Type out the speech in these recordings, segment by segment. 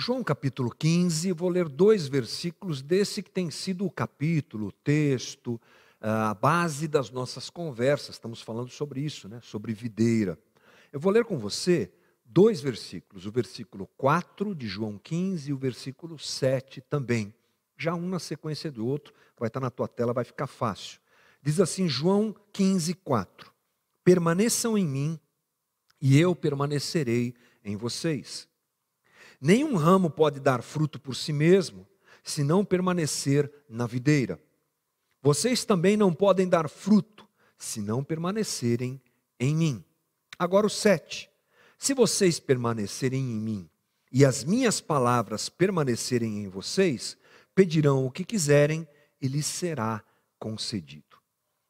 João capítulo 15, vou ler 2 versículos desse que tem sido o capítulo, o texto, a base das nossas conversas. Estamos falando sobre isso, né? Sobre videira. Eu vou ler com você 2 versículos, o versículo 4 de João 15 e o versículo 7 também. Já um na sequência do outro, vai estar na tua tela, vai ficar fácil. Diz assim, João 15, 4. Permaneçam em mim e eu permanecerei em vocês. Nenhum ramo pode dar fruto por si mesmo, se não permanecer na videira. Vocês também não podem dar fruto, se não permanecerem em mim. Agora o 7. Se vocês permanecerem em mim, e as minhas palavras permanecerem em vocês, pedirão o que quiserem, e lhes será concedido.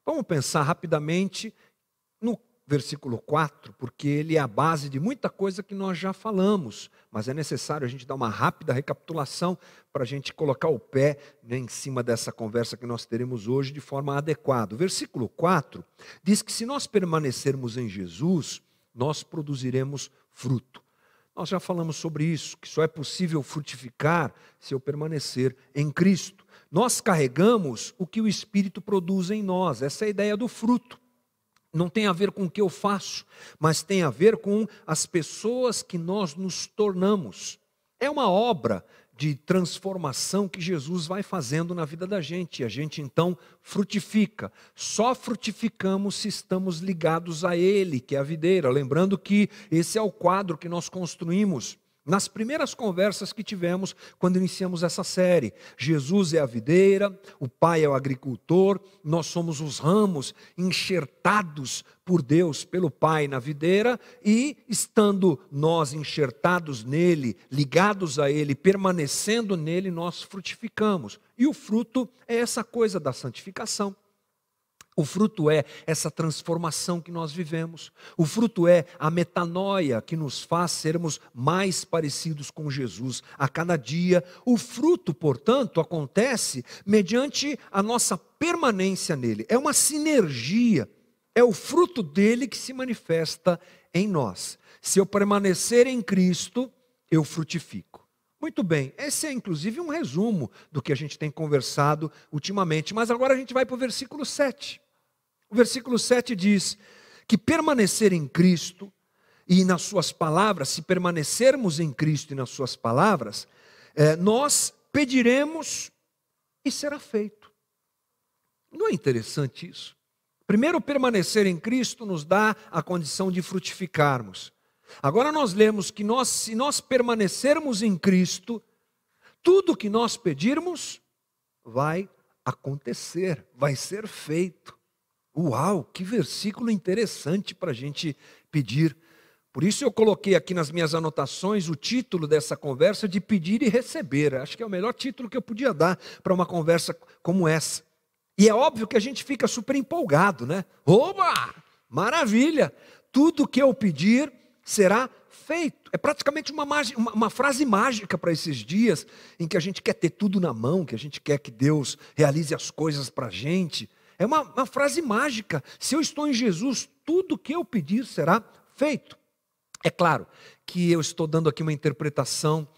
Vamos pensar rapidamente no versículo 4, porque ele é a base de muita coisa que nós já falamos, mas é necessário a gente dar uma rápida recapitulação para a gente colocar o pé, né, em cima dessa conversa que nós teremos hoje de forma adequada. O versículo 4 diz que se nós permanecermos em Jesus, nós produziremos fruto. Nós já falamos sobre isso, que só é possível frutificar se eu permanecer em Cristo. Nós carregamos o que o Espírito produz em nós, essa é a ideia do fruto. Não tem a ver com o que eu faço, mas tem a ver com as pessoas que nós nos tornamos. É uma obra de transformação que Jesus vai fazendo na vida da gente. E a gente então frutifica. Só frutificamos se estamos ligados a Ele, que é a videira. Lembrando que esse é o quadro que nós construímos nas primeiras conversas que tivemos quando iniciamos essa série. Jesus é a videira, o Pai é o agricultor, nós somos os ramos enxertados por Deus, pelo Pai na videira, e estando nós enxertados nele, ligados a ele, permanecendo nele, nós frutificamos. E o fruto é essa coisa da santificação. O fruto é essa transformação que nós vivemos. O fruto é a metanoia que nos faz sermos mais parecidos com Jesus a cada dia. O fruto, portanto, acontece mediante a nossa permanência nele. É uma sinergia. É o fruto dele que se manifesta em nós. Se eu permanecer em Cristo, eu frutifico. Muito bem, esse é inclusive um resumo do que a gente tem conversado ultimamente. Mas agora a gente vai para o versículo 7. O versículo 7 diz que permanecer em Cristo e nas suas palavras, se permanecermos em Cristo e nas suas palavras, nós pediremos e será feito. Não é interessante isso? Primeiro, permanecer em Cristo nos dá a condição de frutificarmos. Agora nós lemos que se nós permanecermos em Cristo, tudo que nós pedirmos vai acontecer, vai ser feito. Uau, que versículo interessante para a gente pedir. Por isso eu coloquei aqui nas minhas anotações o título dessa conversa de pedir e receber. Acho que é o melhor título que eu podia dar para uma conversa como essa. E é óbvio que a gente fica super empolgado, né? Oba, maravilha, tudo que eu pedir será feito. É praticamente uma frase mágica para esses dias em que a gente quer ter tudo na mão, que a gente quer que Deus realize as coisas para a gente. É uma frase mágica. Se eu estou em Jesus, tudo que eu pedir será feito. É claro que eu estou dando aqui uma interpretação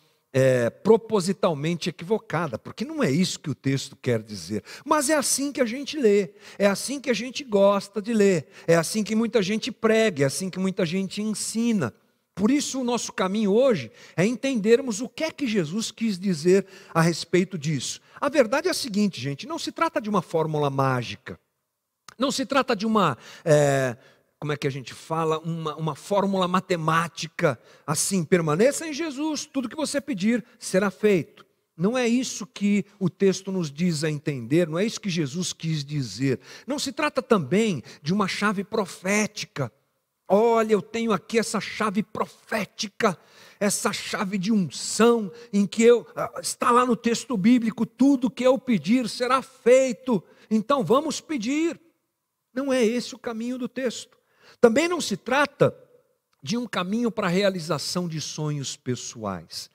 propositalmente equivocada, porque não é isso que o texto quer dizer. Mas é assim que a gente lê, é assim que a gente gosta de ler, é assim que muita gente prega, é assim que muita gente ensina. Por isso o nosso caminho hoje é entendermos o que é que Jesus quis dizer a respeito disso. A verdade é a seguinte, gente, não se trata de uma fórmula mágica, não se trata de uma, como é que a gente fala, uma fórmula matemática, assim, permaneça em Jesus, tudo que você pedir será feito. Não é isso que o texto nos diz a entender, não é isso que Jesus quis dizer. Não se trata também de uma chave profética. Olha, eu tenho aqui essa chave profética, essa chave de unção, em que está lá no texto bíblico, tudo que eu pedir será feito, então vamos pedir. Não é esse o caminho do texto. Também não se trata de um caminho para a realização de sonhos pessoais.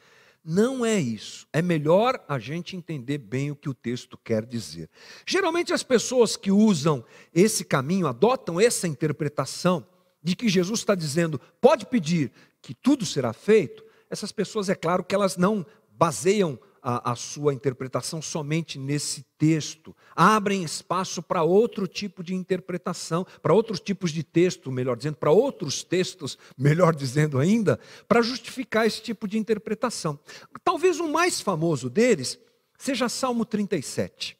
Não é isso. É melhor a gente entender bem o que o texto quer dizer. Geralmente as pessoas que usam esse caminho, adotam essa interpretação, de que Jesus está dizendo, pode pedir que tudo será feito, essas pessoas, é claro que elas não baseiam a sua interpretação somente nesse texto. Abrem espaço para outro tipo de interpretação, para outros tipos de texto, melhor dizendo, para outros textos, melhor dizendo ainda, para justificar esse tipo de interpretação. Talvez o mais famoso deles seja Salmo 37.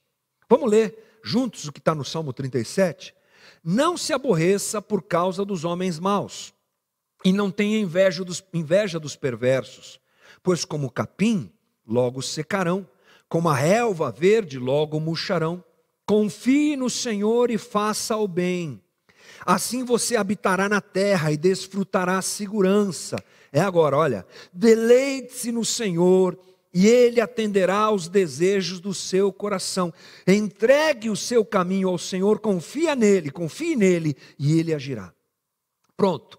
Vamos ler juntos o que está no Salmo 37? Não se aborreça por causa dos homens maus, e não tenha inveja dos perversos, pois como capim, logo secarão, como a relva verde, logo murcharão. Confie no Senhor e faça o bem. Assim você habitará na terra e desfrutará a segurança. É agora, olha, deleite-se no Senhor e Ele atenderá aos desejos do seu coração. Entregue o seu caminho ao Senhor, confie nele e Ele agirá. Pronto,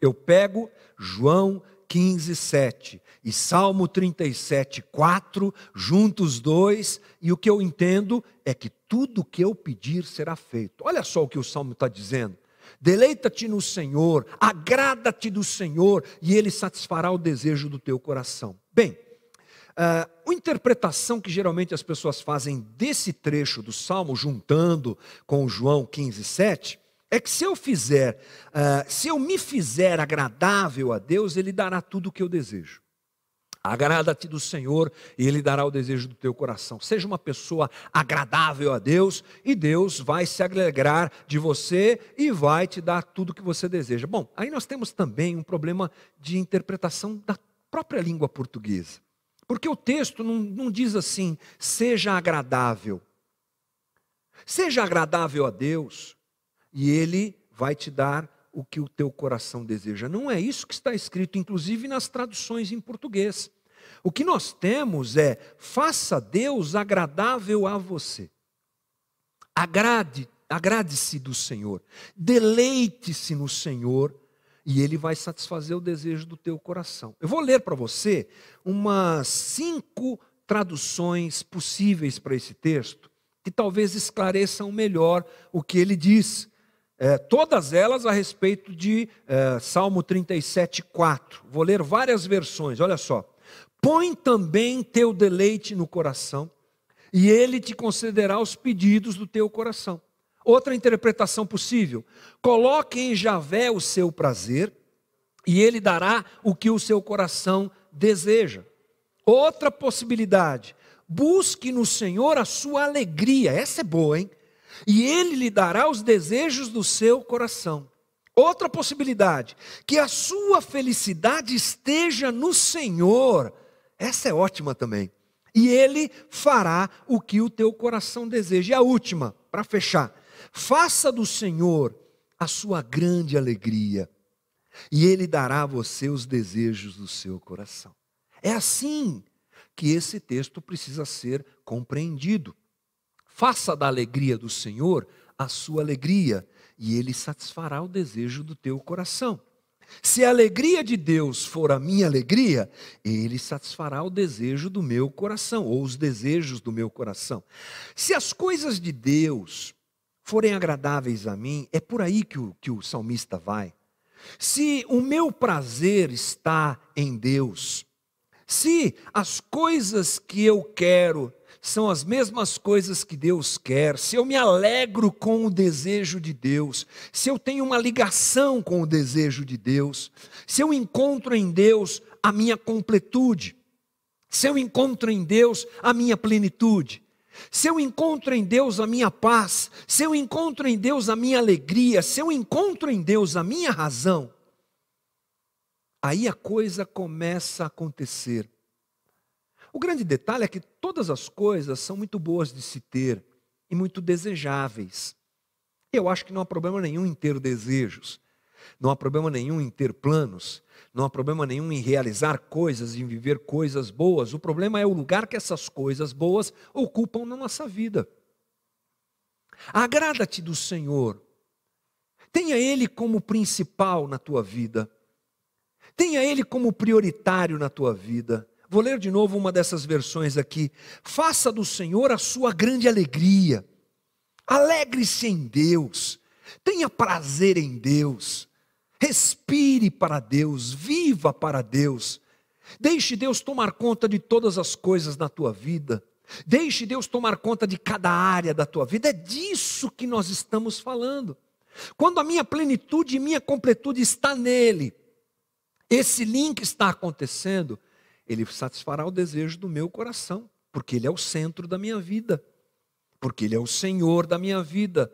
eu pego João 15:7 e Salmo 37:4, juntos os dois, e o que eu entendo é que tudo o que eu pedir será feito. Olha só o que o Salmo está dizendo: deleita-te no Senhor, agrada-te do Senhor, e Ele satisfará o desejo do teu coração. Bem, a interpretação que geralmente as pessoas fazem desse trecho do Salmo, juntando com João 15:7, é que se eu me fizer agradável a Deus, Ele dará tudo o que eu desejo. Agrada-te do Senhor e Ele dará o desejo do teu coração. Seja uma pessoa agradável a Deus e Deus vai se alegrar de você e vai te dar tudo o que você deseja. Bom, aí nós temos também um problema de interpretação da própria língua portuguesa. Porque o texto não diz assim, seja agradável. Seja agradável a Deus e Ele vai te dar o que o teu coração deseja. Não é isso que está escrito, inclusive nas traduções em português. O que nós temos é, faça Deus agradável a você. Agrade-se do Senhor. Deleite-se no Senhor e Ele vai satisfazer o desejo do teu coração. Eu vou ler para você umas 5 traduções possíveis para esse texto, que talvez esclareçam melhor o que ele diz. Todas elas a respeito de Salmo 37:4. Vou ler várias versões, olha só. Põe também teu deleite no coração, e Ele te concederá os pedidos do teu coração. Outra interpretação possível: coloque em Javé o seu prazer, e Ele dará o que o seu coração deseja. Outra possibilidade: busque no Senhor a sua alegria. Essa é boa, hein? E Ele lhe dará os desejos do seu coração. Outra possibilidade: que a sua felicidade esteja no Senhor. Essa é ótima também. E Ele fará o que o teu coração deseja. E a última, para fechar: faça do Senhor a sua grande alegria, e Ele dará a você os desejos do seu coração. É assim que esse texto precisa ser compreendido. Faça da alegria do Senhor a sua alegria, e Ele satisfará o desejo do teu coração. Se a alegria de Deus for a minha alegria, Ele satisfará o desejo do meu coração, ou os desejos do meu coração. Se as coisas de Deus forem agradáveis a mim, é por aí que o salmista vai. Se o meu prazer está em Deus, se as coisas que eu quero são as mesmas coisas que Deus quer, se eu me alegro com o desejo de Deus, se eu tenho uma ligação com o desejo de Deus, se eu encontro em Deus a minha completude, se eu encontro em Deus a minha plenitude, se eu encontro em Deus a minha paz, se eu encontro em Deus a minha alegria, se eu encontro em Deus a minha razão, aí a coisa começa a acontecer. O grande detalhe é que todas as coisas são muito boas de se ter e muito desejáveis. Eu acho que não há problema nenhum em ter desejos, não há problema nenhum em ter planos, não há problema nenhum em realizar coisas, em viver coisas boas. O problema é o lugar que essas coisas boas ocupam na nossa vida. Agrada-te do Senhor, tenha Ele como principal na tua vida, tenha Ele como prioritário na tua vida. Vou ler de novo uma dessas versões aqui. Faça do Senhor a sua grande alegria. Alegre-se em Deus. Tenha prazer em Deus. Respire para Deus. Viva para Deus. Deixe Deus tomar conta de todas as coisas na tua vida. Deixe Deus tomar conta de cada área da tua vida. É disso que nós estamos falando. Quando a minha plenitude e minha completude está nele, esse link está acontecendo, ele satisfará o desejo do meu coração, porque ele é o centro da minha vida, porque ele é o Senhor da minha vida,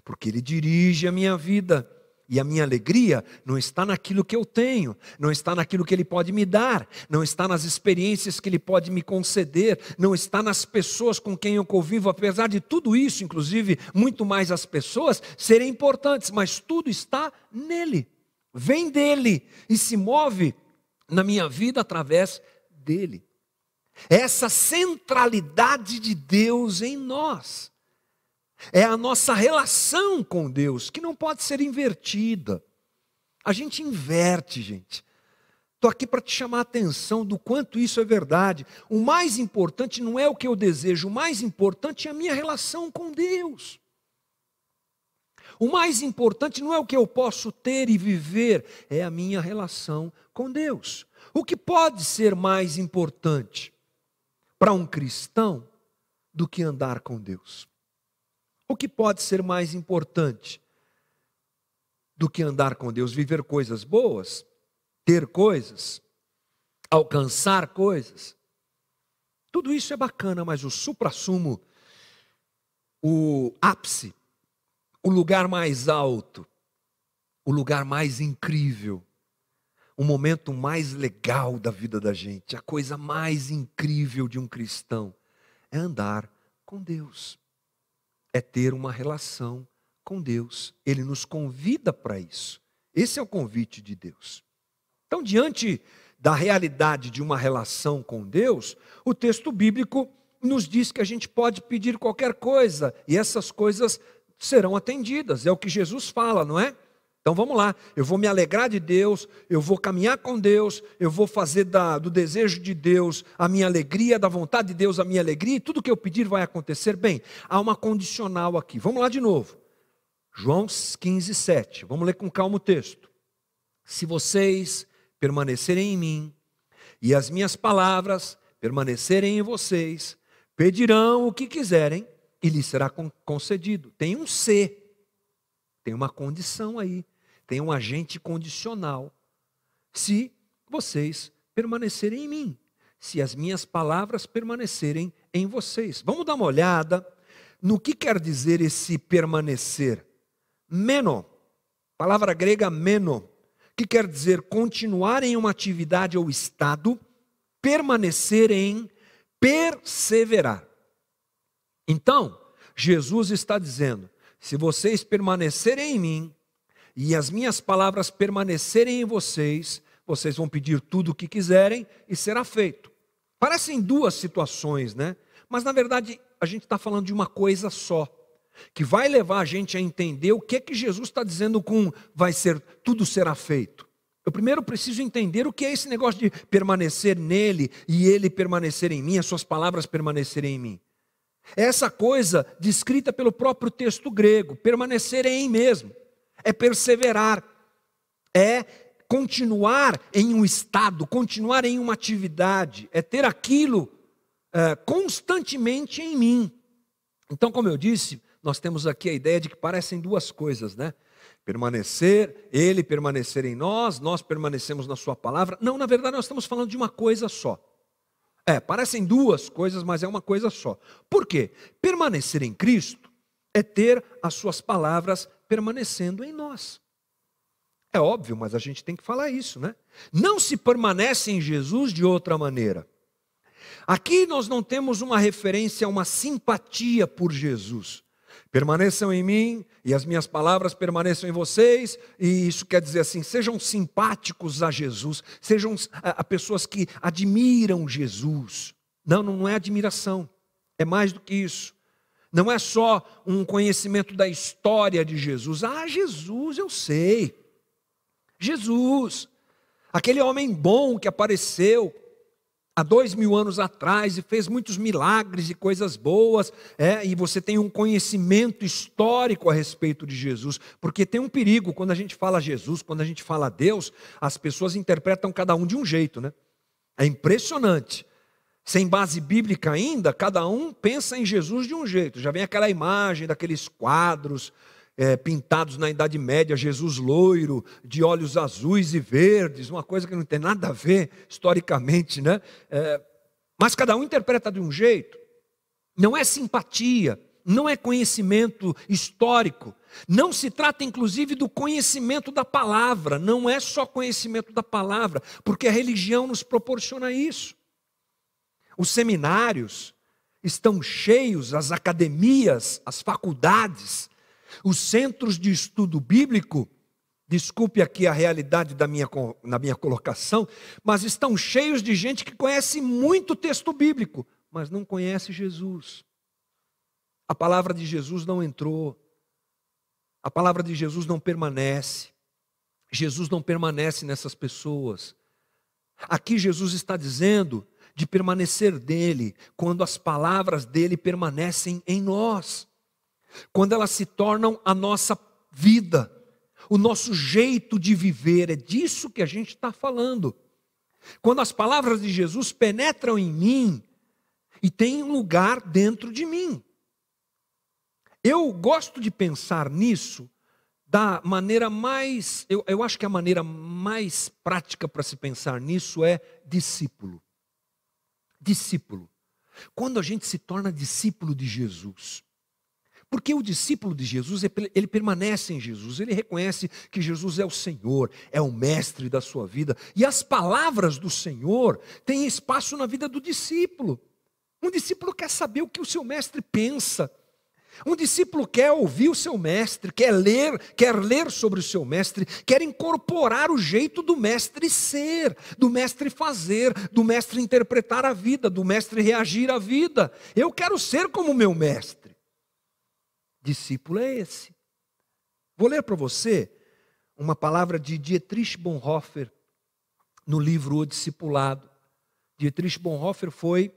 porque ele dirige a minha vida. E a minha alegria não está naquilo que eu tenho, não está naquilo que Ele pode me dar, não está nas experiências que Ele pode me conceder, não está nas pessoas com quem eu convivo, apesar de tudo isso, inclusive, muito mais as pessoas serem importantes, mas tudo está nele, vem dele e se move na minha vida através dele. Essa centralidade de Deus em nós. É a nossa relação com Deus, que não pode ser invertida. A gente inverte, gente. Estou aqui para te chamar a atenção do quanto isso é verdade. O mais importante não é o que eu desejo, o mais importante é a minha relação com Deus. O mais importante não é o que eu posso ter e viver, é a minha relação com Deus. O que pode ser mais importante para um cristão do que andar com Deus? O que pode ser mais importante do que andar com Deus? Viver coisas boas? Ter coisas? Alcançar coisas? Tudo isso é bacana, mas o suprassumo, o ápice, o lugar mais alto, o lugar mais incrível, o momento mais legal da vida da gente, a coisa mais incrível de um cristão, é andar com Deus. É ter uma relação com Deus. Ele nos convida para isso. Esse é o convite de Deus. Então, diante da realidade de uma relação com Deus, o texto bíblico nos diz que a gente pode pedir qualquer coisa e essas coisas serão atendidas. É o que Jesus fala, não é? Então vamos lá, eu vou me alegrar de Deus, eu vou caminhar com Deus, eu vou fazer do desejo de Deus a minha alegria, da vontade de Deus a minha alegria, e tudo que eu pedir vai acontecer. Bem, há uma condicional aqui. Vamos lá de novo. João 15, 7. Vamos ler com calma o texto. Se vocês permanecerem em mim, e as minhas palavras permanecerem em vocês, pedirão o que quiserem, e lhes será concedido. Tem um se, tem uma condição aí. Tem um agente condicional. Se vocês permanecerem em mim, se as minhas palavras permanecerem em vocês. Vamos dar uma olhada no que quer dizer esse permanecer. Meno, palavra grega meno, que quer dizer continuar em uma atividade ou estado, permanecer em perseverar. Então, Jesus está dizendo, se vocês permanecerem em mim, e as minhas palavras permanecerem em vocês, vocês vão pedir tudo o que quiserem e será feito. Parecem duas situações, né? Mas na verdade a gente está falando de uma coisa só, que vai levar a gente a entender o que é que Jesus está dizendo com tudo será feito. Eu primeiro preciso entender o que é esse negócio de permanecer nele e ele permanecer em mim, as suas palavras permanecerem em mim. É essa coisa descrita pelo próprio texto grego, permanecer em mesmo. É perseverar, é continuar em um estado, continuar em uma atividade, é ter aquilo constantemente em mim. Então, como eu disse, nós temos aqui a ideia de que parecem duas coisas, né? Permanecer, ele permanecer em nós permanecemos na sua palavra. Não, na verdade nós estamos falando de uma coisa só. Parecem duas coisas, mas é uma coisa só. Por quê? Permanecer em Cristo é ter as suas palavras permanecendo em nós. É óbvio, mas a gente tem que falar isso, né? Não se permanece em Jesus de outra maneira. Aqui nós não temos uma referência, uma simpatia por Jesus. Permaneçam em mim e as minhas palavras permaneçam em vocês. E isso quer dizer assim, sejam simpáticos a Jesus, sejam a pessoas que admiram Jesus. Não é admiração, é mais do que isso. Não é só um conhecimento da história de Jesus. Jesus, eu sei. Jesus, aquele homem bom que apareceu há 2000 anos atrás e fez muitos milagres e coisas boas, e você tem um conhecimento histórico a respeito de Jesus, porque tem um perigo, quando a gente fala Jesus, quando a gente fala Deus, as pessoas interpretam cada um de um jeito, né? É impressionante. Sem base bíblica ainda, cada um pensa em Jesus de um jeito. Já vem aquela imagem daqueles quadros pintados na Idade Média, Jesus loiro, de olhos azuis e verdes, uma coisa que não tem nada a ver historicamente, né? Mas cada um interpreta de um jeito. Não é simpatia, não é conhecimento histórico. Não se trata, inclusive, do conhecimento da palavra. Não é só conhecimento da palavra, porque a religião nos proporciona isso. Os seminários estão cheios, as academias, as faculdades, os centros de estudo bíblico, desculpe aqui a realidade na minha colocação, mas estão cheios de gente que conhece muito texto bíblico, mas não conhece Jesus. A palavra de Jesus não entrou. A palavra de Jesus não permanece. Jesus não permanece nessas pessoas. Aqui Jesus está dizendo de permanecer dele, quando as palavras dele permanecem em nós. Quando elas se tornam a nossa vida, o nosso jeito de viver, é disso que a gente está falando. Quando as palavras de Jesus penetram em mim e têm um lugar dentro de mim. Eu gosto de pensar nisso da maneira mais, eu acho que a maneira mais prática para se pensar nisso é discípulo. Discípulo. Quando a gente se torna discípulo de Jesus. Porque o discípulo de Jesus, ele permanece em Jesus, ele reconhece que Jesus é o Senhor, é o mestre da sua vida. E as palavras do Senhor têm espaço na vida do discípulo. Um discípulo quer saber o que o seu mestre pensa. Um discípulo quer ouvir o seu mestre, quer ler sobre o seu mestre, quer incorporar o jeito do mestre ser, do mestre fazer, do mestre interpretar a vida, do mestre reagir à vida. Eu quero ser como o meu mestre. Discípulo é esse. Vou ler para você uma palavra de Dietrich Bonhoeffer no livro O Discipulado. Dietrich Bonhoeffer foi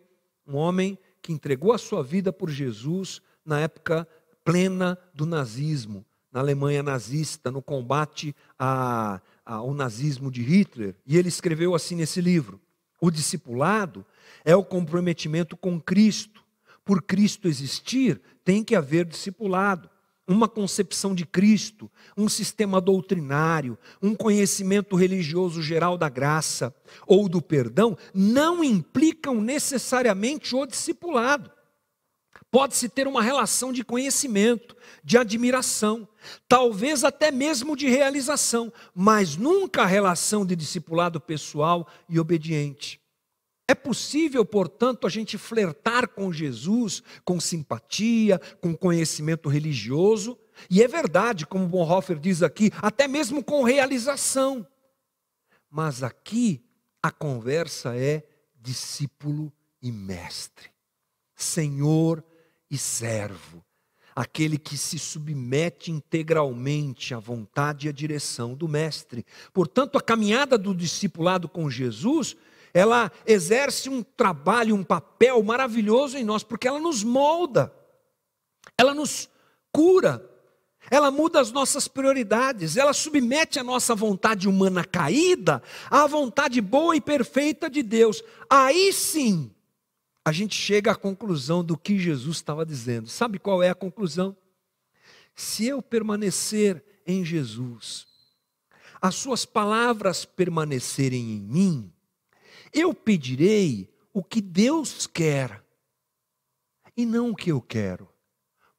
um homem que entregou a sua vida por Jesus na época plena do nazismo, na Alemanha nazista, no combate ao nazismo de Hitler. E ele escreveu assim nesse livro: o discipulado é o comprometimento com Cristo. Por Cristo existir, tem que haver discipulado. Uma concepção de Cristo, um sistema doutrinário, um conhecimento religioso geral da graça ou do perdão, não implicam necessariamente o discipulado. Pode-se ter uma relação de conhecimento, de admiração, talvez até mesmo de realização, mas nunca a relação de discipulado pessoal e obediente. É possível, portanto, a gente flertar com Jesus, com simpatia, com conhecimento religioso, e é verdade, como Bonhoeffer diz aqui, até mesmo com realização. Mas aqui a conversa é discípulo e mestre, Senhor e servo, aquele que se submete integralmente à vontade e à direção do mestre. Portanto, a caminhada do discipulado com Jesus, ela exerce um trabalho, um papel maravilhoso em nós, porque ela nos molda, ela nos cura, ela muda as nossas prioridades, ela submete a nossa vontade humana caída à vontade boa e perfeita de Deus. Aí sim, a gente chega à conclusão do que Jesus estava dizendo. Sabe qual é a conclusão? Se eu permanecer em Jesus, as suas palavras permanecerem em mim, eu pedirei o que Deus quer e não o que eu quero.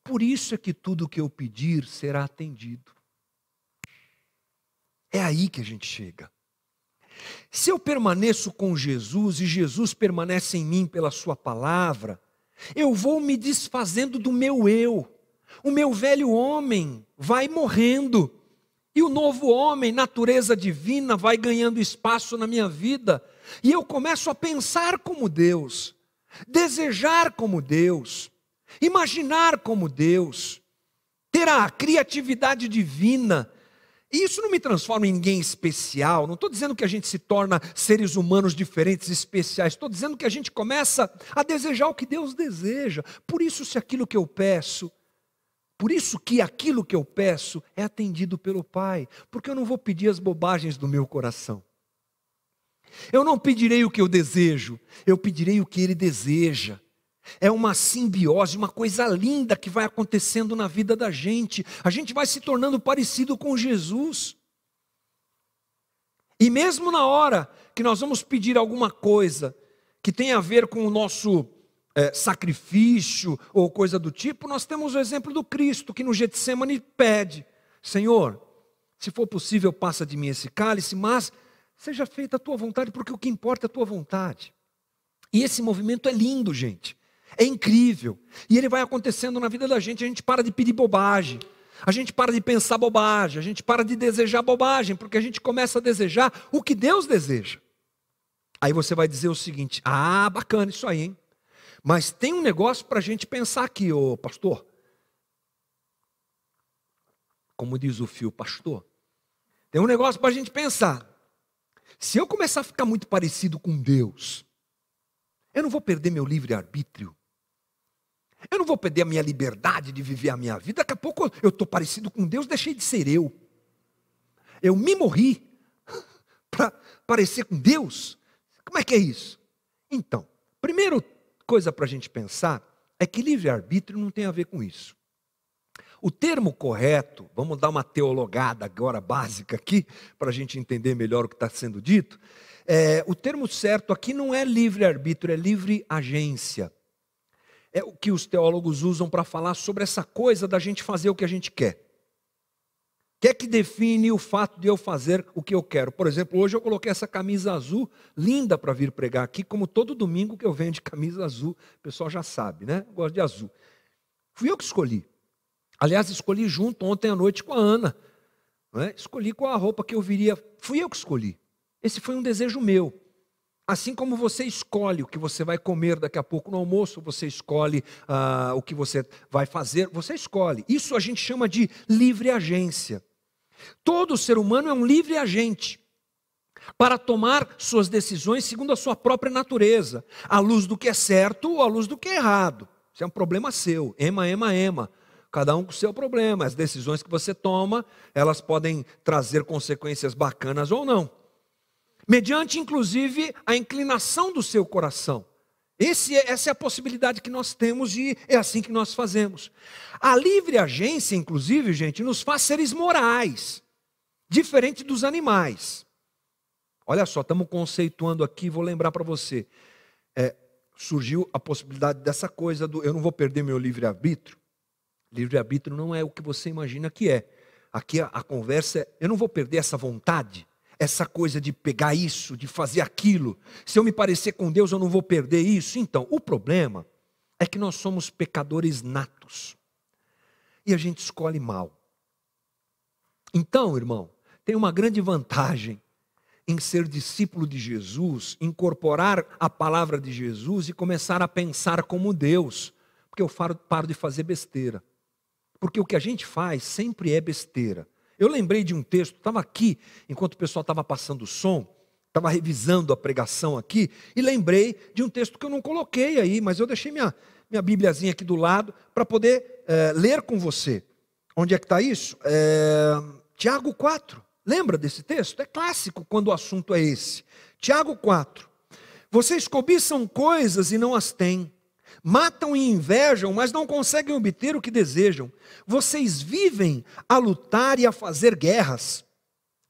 Por isso é que tudo o que eu pedir será atendido. É aí que a gente chega. Se eu permaneço com Jesus e Jesus permanece em mim pela sua palavra, eu vou me desfazendo do meu eu. O meu velho homem vai morrendo e o novo homem, natureza divina, vai ganhando espaço na minha vida. E eu começo a pensar como Deus, desejar como Deus, imaginar como Deus, ter a criatividade divina. E isso não me transforma em ninguém especial. Não estou dizendo que a gente se torna seres humanos diferentes, especiais. Estou dizendo que a gente começa a desejar o que Deus deseja. Por isso aquilo que eu peço é atendido pelo Pai. Porque eu não vou pedir as bobagens do meu coração. Eu não pedirei o que eu desejo, eu pedirei o que Ele deseja. É uma simbiose, uma coisa linda que vai acontecendo na vida da gente. A gente vai se tornando parecido com Jesus. E mesmo na hora que nós vamos pedir alguma coisa que tem a ver com o nosso sacrifício ou coisa do tipo, nós temos o exemplo do Cristo, que no Getsemane pede: Senhor, se for possível, passa de mim esse cálice, mas seja feita a tua vontade, porque o que importa é a tua vontade. E esse movimento é lindo, gente. É incrível. E ele vai acontecendo na vida da gente. A gente para de pedir bobagem. A gente para de pensar bobagem. A gente para de desejar bobagem, porque a gente começa a desejar o que Deus deseja. Aí você vai dizer o seguinte: ah, bacana isso aí, hein? Mas tem um negócio para a gente pensar aqui, ô pastor. Como diz o fio, pastor. Tem um negócio para a gente pensar. Se eu começar a ficar muito parecido com Deus, eu não vou perder meu livre-arbítrio. Eu não vou perder a minha liberdade de viver a minha vida. Daqui a pouco eu estou parecido com Deus, deixei de ser eu. Eu me morri para parecer com Deus. Como é que é isso? Então, primeira coisa para a gente pensar é que livre-arbítrio não tem a ver com isso. O termo correto, vamos dar uma teologada agora básica aqui, para a gente entender melhor o que está sendo dito. O termo certo aqui não é livre-arbítrio, é livre-agência. É o que os teólogos usam para falar sobre essa coisa da gente fazer o que a gente quer. O que é que define o fato de eu fazer o que eu quero? Por exemplo, hoje eu coloquei essa camisa azul, linda para vir pregar aqui, como todo domingo que eu venho de camisa azul, o pessoal já sabe, né? Eu gosto de azul. Fui eu que escolhi. Aliás, escolhi junto ontem à noite com a Ana. Né? Escolhi qual a roupa que eu viria. Fui eu que escolhi. Esse foi um desejo meu. Assim como você escolhe o que você vai comer daqui a pouco no almoço, você escolhe o que você vai fazer, você escolhe. Isso a gente chama de livre agência. Todo ser humano é um livre agente para tomar suas decisões segundo a sua própria natureza, à luz do que é certo ou à luz do que é errado. Isso é um problema seu. Ema. Cada um com o seu problema. As decisões que você toma, elas podem trazer consequências bacanas ou não. Mediante, inclusive, a inclinação do seu coração. Essa é a possibilidade que nós temos e é assim que nós fazemos. A livre agência, inclusive, gente, nos faz seres morais, diferente dos animais. Olha só, estamos conceituando aqui, vou lembrar para você. Surgiu a possibilidade dessa coisa do eu não vou perder meu livre-arbítrio. Livre-arbítrio não é o que você imagina que é. Aqui a conversa é, eu não vou perder essa vontade, essa coisa de pegar isso, de fazer aquilo. Se eu me parecer com Deus, eu não vou perder isso. Então, o problema é que nós somos pecadores natos. E a gente escolhe mal. Então, irmão, tem uma grande vantagem em ser discípulo de Jesus, incorporar a palavra de Jesus e começar a pensar como Deus. Porque eu paro de fazer besteira. Porque o que a gente faz sempre é besteira. Eu lembrei de um texto, estava aqui, enquanto o pessoal estava passando o som, estava revisando a pregação aqui, e lembrei de um texto que eu não coloquei aí, mas eu deixei minha bibliazinha aqui do lado, para poder ler com você. Onde é que está isso? Tiago 4. Lembra desse texto? É clássico quando o assunto é esse. Tiago 4. Vocês cobiçam coisas e não as têm. Matam e invejam, mas não conseguem obter o que desejam. Vocês vivem a lutar e a fazer guerras.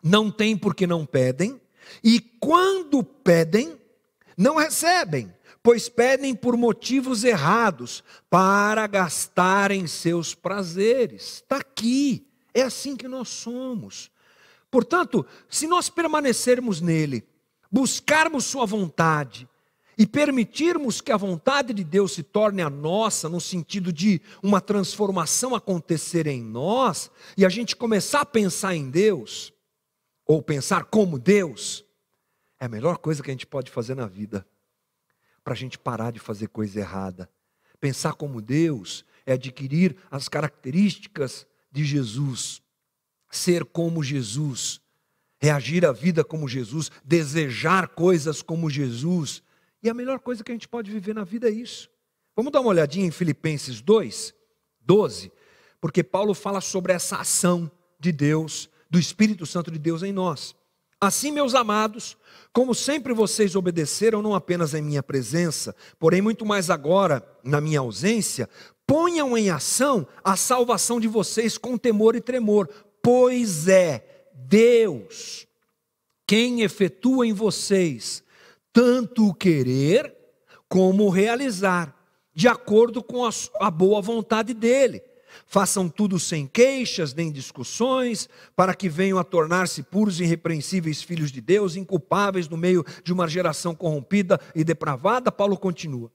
Não têm porque não pedem. E quando pedem, não recebem. Pois pedem por motivos errados, para gastarem seus prazeres. Está aqui. É assim que nós somos. Portanto, se nós permanecermos nele, buscarmos sua vontade, e permitirmos que a vontade de Deus se torne a nossa, no sentido de uma transformação acontecer em nós, e a gente começar a pensar em Deus, ou pensar como Deus, é a melhor coisa que a gente pode fazer na vida, para a gente parar de fazer coisa errada. Pensar como Deus é adquirir as características de Jesus, ser como Jesus, reagir à vida como Jesus, desejar coisas como Jesus. E a melhor coisa que a gente pode viver na vida é isso. Vamos dar uma olhadinha em Filipenses 2, 12, porque Paulo fala sobre essa ação de Deus, do Espírito Santo de Deus em nós. Assim, meus amados, como sempre vocês obedeceram, não apenas em minha presença, porém muito mais agora, na minha ausência, ponham em ação a salvação de vocês com temor e tremor, pois é Deus quem efetua em vocês tanto o querer como o realizar, de acordo com a boa vontade dele. Façam tudo sem queixas nem discussões, para que venham a tornar-se puros e irrepreensíveis filhos de Deus, inculpáveis no meio de uma geração corrompida e depravada. Paulo continua.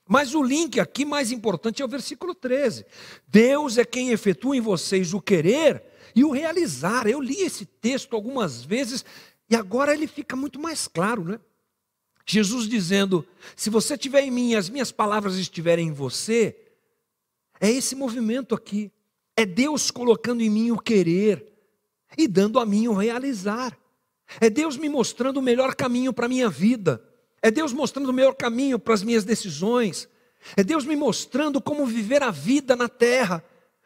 Mas o link aqui mais importante é o versículo 13. Deus é quem efetua em vocês o querer e o realizar. Eu li esse texto algumas vezes e agora ele fica muito mais claro, né? Jesus dizendo, se você estiver em mim e as minhas palavras estiverem em você, é esse movimento aqui. É Deus colocando em mim o querer e dando a mim o realizar. É Deus me mostrando o melhor caminho para a minha vida. É Deus mostrando o melhor caminho para as minhas decisões. É Deus me mostrando como viver a vida na terra.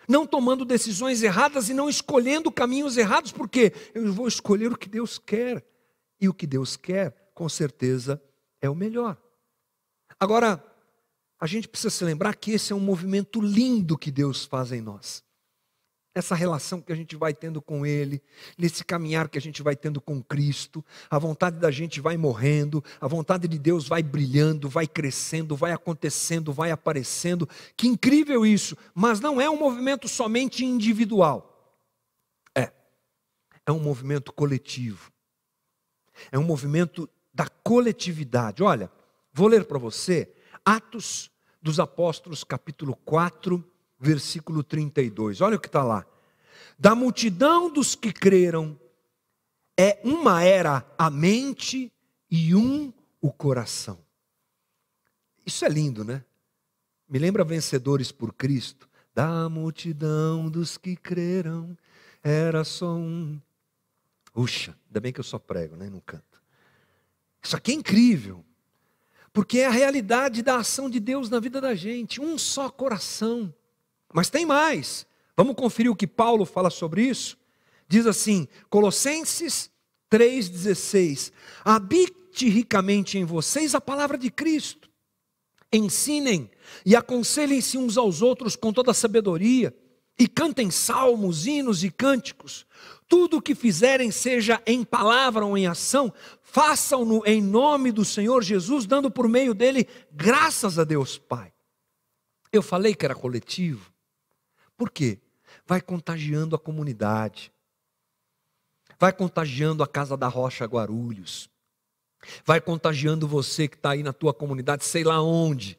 Não tomando decisões erradas e não escolhendo caminhos errados, porque eu vou escolher o que Deus quer. E o que Deus quer, com certeza, é o melhor. Agora, a gente precisa se lembrar que esse é um movimento lindo que Deus faz em nós. Essa relação que a gente vai tendo com Ele, nesse caminhar que a gente vai tendo com Cristo, a vontade da gente vai morrendo, a vontade de Deus vai brilhando, vai crescendo, vai acontecendo, vai aparecendo. Que incrível isso! Mas não é um movimento somente individual. É um movimento coletivo. É um movimento da coletividade. Olha, vou ler para você Atos dos Apóstolos, capítulo 4, versículo 32. Olha o que está lá. Da multidão dos que creram, uma era a mente e um o coração. Isso é lindo, né? Me lembra Vencedores por Cristo. Da multidão dos que creram, era só um. Puxa, ainda bem que eu só prego, né? Não canto. Isso aqui é incrível. Porque é a realidade da ação de Deus na vida da gente, um só coração. Mas tem mais, vamos conferir o que Paulo fala sobre isso? Diz assim, Colossenses 3,16, habite ricamente em vocês a palavra de Cristo, ensinem e aconselhem-se uns aos outros com toda a sabedoria, e cantem salmos, hinos e cânticos. Tudo o que fizerem, seja em palavra ou em ação, façam-no em nome do Senhor Jesus, dando por meio dele graças a Deus Pai. Eu falei que era coletivo. Por quê? Vai contagiando a comunidade. Vai contagiando a Casa da Rocha Guarulhos. Vai contagiando você que está aí na tua comunidade, sei lá onde.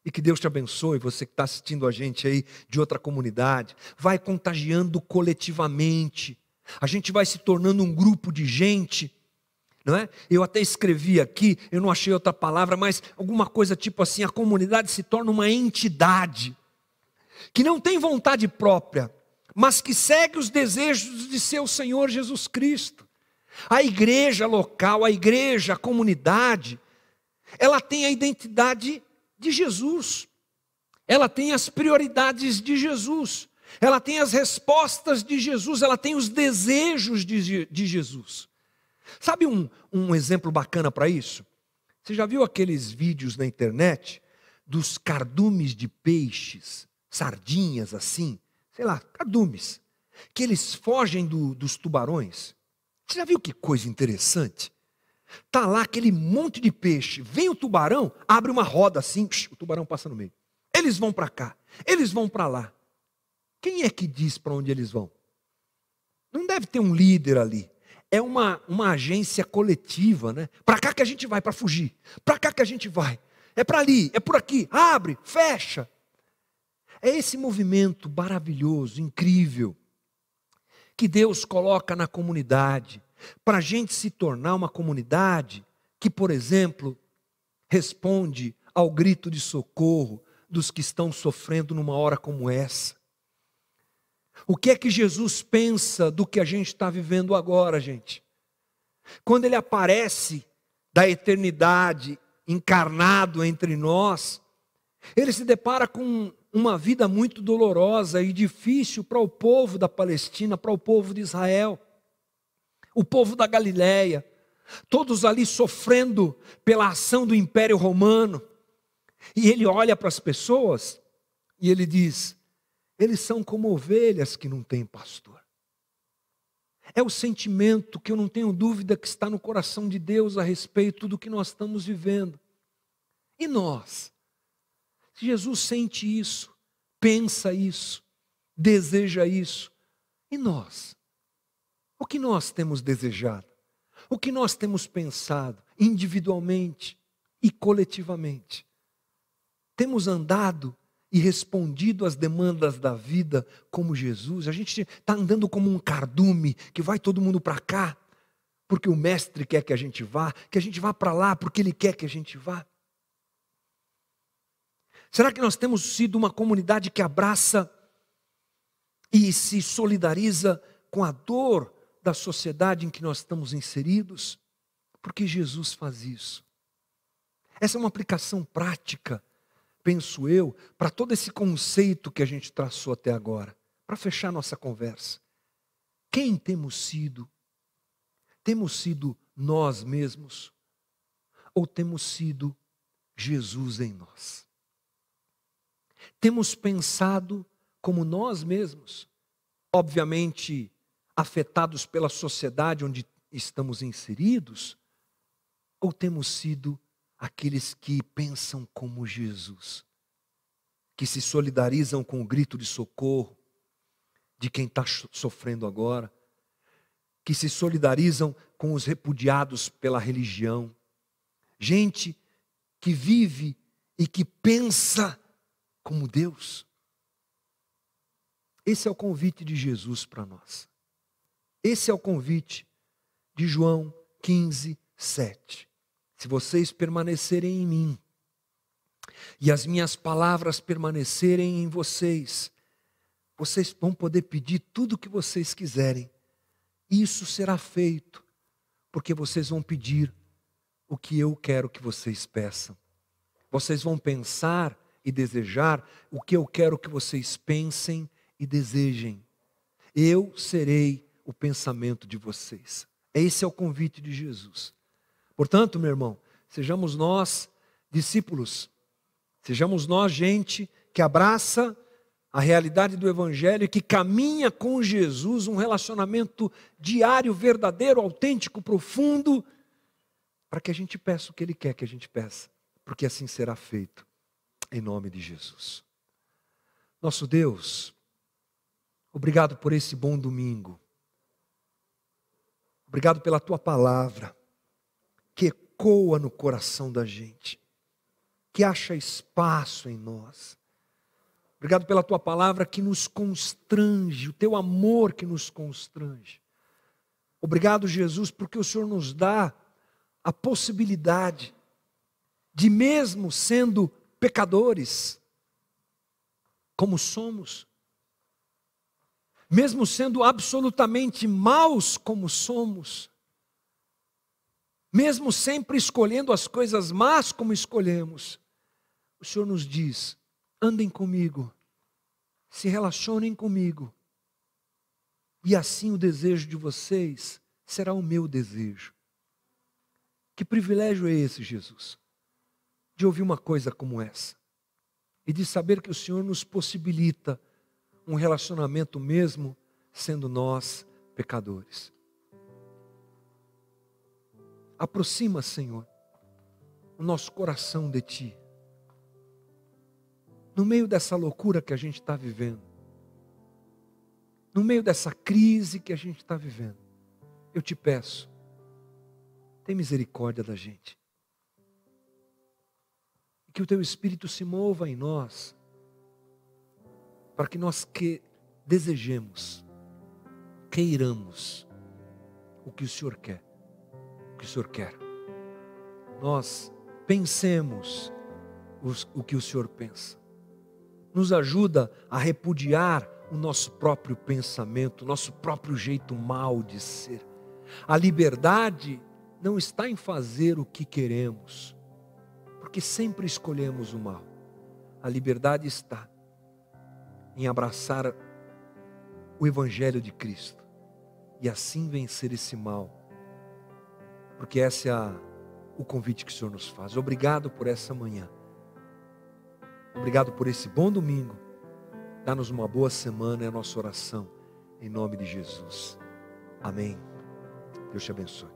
E que Deus te abençoe, você que está assistindo a gente aí de outra comunidade. Vai contagiando coletivamente. A gente vai se tornando um grupo de gente, não é? Eu até escrevi aqui, eu não achei outra palavra, mas alguma coisa tipo assim, a comunidade se torna uma entidade, que não tem vontade própria, mas que segue os desejos de seu Senhor Jesus Cristo. A igreja local, a igreja, a comunidade, ela tem a identidade de Jesus, ela tem as prioridades de Jesus, ela tem as respostas de Jesus, ela tem os desejos de Jesus. Sabe um exemplo bacana para isso? Você já viu aqueles vídeos na internet dos cardumes de peixes, sardinhas assim, sei lá, cardumes, que eles fogem dos tubarões? Você já viu que coisa interessante? Está lá aquele monte de peixe, vem o tubarão, abre uma roda assim, o tubarão passa no meio. Eles vão para cá, eles vão para lá. Quem é que diz para onde eles vão? Não deve ter um líder ali. É uma agência coletiva, né? Para cá que a gente vai, para fugir. Para cá que a gente vai. É para ali, é por aqui. Abre, fecha. É esse movimento maravilhoso, incrível, que Deus coloca na comunidade, para a gente se tornar uma comunidade que, por exemplo, responde ao grito de socorro dos que estão sofrendo numa hora como essa. O que é que Jesus pensa do que a gente está vivendo agora, gente? Quando Ele aparece da eternidade, encarnado entre nós, Ele se depara com uma vida muito dolorosa e difícil para o povo da Palestina, para o povo de Israel. o povo da Galileia, todos ali sofrendo pela ação do Império Romano. E ele olha para as pessoas e ele diz: eles são como ovelhas que não têm pastor. É o sentimento que eu não tenho dúvida que está no coração de Deus a respeito do que nós estamos vivendo. E nós? Se Jesus sente isso, pensa isso, deseja isso, e nós? O que nós temos desejado? O que nós temos pensado individualmente e coletivamente? Temos andado e respondido às demandas da vida como Jesus? A gente está andando como um cardume que vai todo mundo para cá, porque o mestre quer que a gente vá para lá porque ele quer que a gente vá? Será que nós temos sido uma comunidade que abraça e se solidariza com a dor da sociedade em que nós estamos inseridos? Porque Jesus faz isso. Essa é uma aplicação prática, penso eu, para todo esse conceito que a gente traçou até agora. Para fechar nossa conversa. Quem temos sido? Temos sido nós mesmos? Ou temos sido Jesus em nós? Temos pensado como nós mesmos, obviamente afetados pela sociedade onde estamos inseridos, ou temos sido aqueles que pensam como Jesus, que se solidarizam com o grito de socorro de quem está sofrendo agora, que se solidarizam com os repudiados pela religião, gente que vive e que pensa como Deus? Esse é o convite de Jesus para nós. Esse é o convite de João 15, 7. Se vocês permanecerem em mim, e as minhas palavras permanecerem em vocês, vocês vão poder pedir tudo o que vocês quiserem. Isso será feito, porque vocês vão pedir o que eu quero que vocês peçam. Vocês vão pensar e desejar o que eu quero que vocês pensem e desejem. Eu serei o pensamento de vocês. Esse é o convite de Jesus. Portanto, meu irmão, sejamos nós discípulos, sejamos nós gente que abraça a realidade do Evangelho e que caminha com Jesus, um relacionamento diário, verdadeiro, autêntico, profundo, para que a gente peça o que Ele quer que a gente peça, porque assim será feito. Em nome de Jesus. Nosso Deus, obrigado por esse bom domingo. Obrigado pela Tua palavra, que ecoa no coração da gente, que acha espaço em nós. Obrigado pela Tua palavra que nos constrange, o Teu amor que nos constrange. Obrigado, Jesus, porque o Senhor nos dá a possibilidade de, mesmo sendo pecadores, como somos, mesmo sendo absolutamente maus como somos, mesmo sempre escolhendo as coisas más como escolhemos, o Senhor nos diz: andem comigo, se relacionem comigo, e assim o desejo de vocês será o meu desejo. Que privilégio é esse, Jesus? De ouvir uma coisa como essa, e de saber que o Senhor nos possibilita um relacionamento mesmo sendo nós pecadores. Aproxima, Senhor, o nosso coração de Ti, no meio dessa loucura que a gente está vivendo, no meio dessa crise que a gente está vivendo. Eu te peço, tem misericórdia da gente. Que o Teu Espírito se mova em nós, para que nós desejemos, queiramos o que o Senhor quer, o que o Senhor quer. Nós pensemos o que o Senhor pensa. Nos ajuda a repudiar o nosso próprio pensamento, o nosso próprio jeito mau de ser. A liberdade não está em fazer o que queremos, porque sempre escolhemos o mal. A liberdade está em abraçar o Evangelho de Cristo e assim vencer esse mal. Porque esse é o convite que o Senhor nos faz. Obrigado por essa manhã. Obrigado por esse bom domingo. Dá-nos uma boa semana, é a nossa oração. Em nome de Jesus. Amém. Deus te abençoe.